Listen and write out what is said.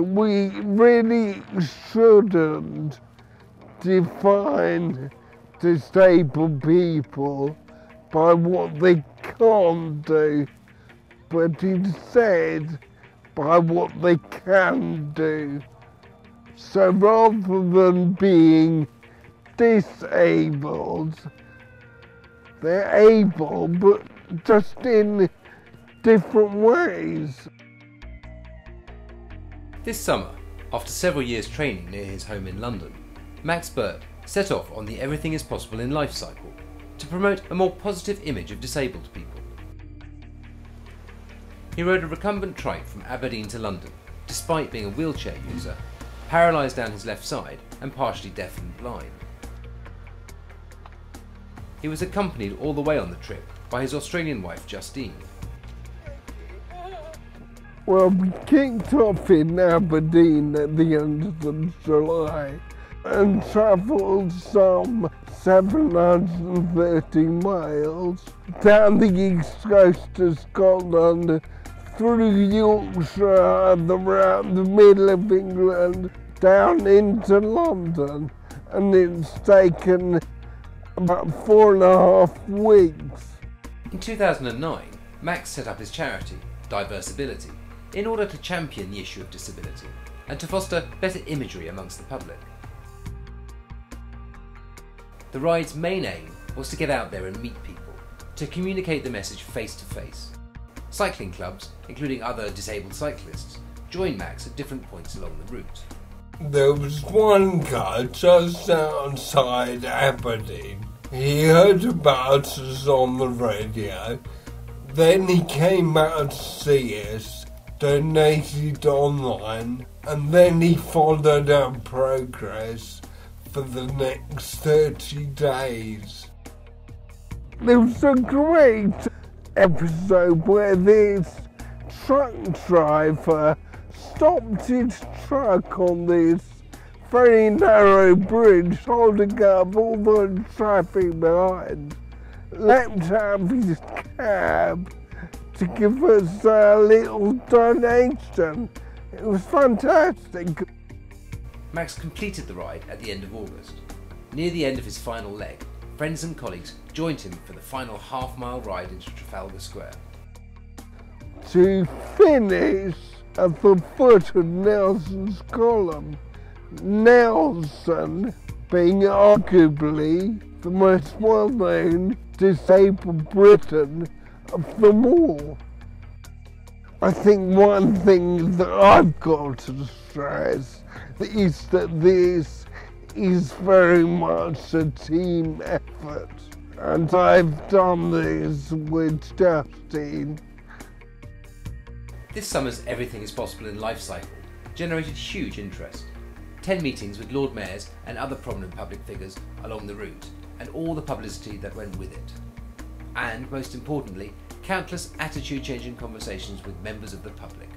We really shouldn't define disabled people by what they can't do, but instead by what they can do. So rather than being disabled, they're able, but just in different ways. This summer, after several years training near his home in London, Max Burt set off on the Everything is Possible in Life cycle to promote a more positive image of disabled people. He rode a recumbent trike from Aberdeen to London, despite being a wheelchair user, paralysed down his left side and partially deaf and blind. He was accompanied all the way on the trip by his Australian wife Justine. Well, we kicked off in Aberdeen at the end of July and travelled some 730 miles down the east coast of Scotland, through Yorkshire and around the middle of England, down into London, and it's taken about 4.5 weeks. In 2009, Max set up his charity, Diversability, in order to champion the issue of disability and to foster better imagery amongst the public. The ride's main aim was to get out there and meet people, to communicate the message face to face. Cycling clubs, including other disabled cyclists, joined Max at different points along the route. There was one guy just outside Aberdeen. He heard about us on the radio, then he came out to see us, donated online, and then he followed our progress for the next 30 days. There was a great episode where this truck driver stopped his truck on this very narrow bridge, holding up all the traffic behind, leapt out of his cab to give us a little donation. It was fantastic. Max completed the ride at the end of August. Near the end of his final leg, friends and colleagues joined him for the final half-mile ride into Trafalgar Square. To finish at the foot of Nelson's column, Nelson being arguably the most well-known disabled Briton of them all. I think one thing that I've got to stress is that this is very much a team effort, and I've done this with Justine. This summer's Everything is Possible in Life cycle generated huge interest. 10 meetings with Lord Mayors and other prominent public figures along the route, and all the publicity that went with it. And, most importantly, countless attitude-changing conversations with members of the public.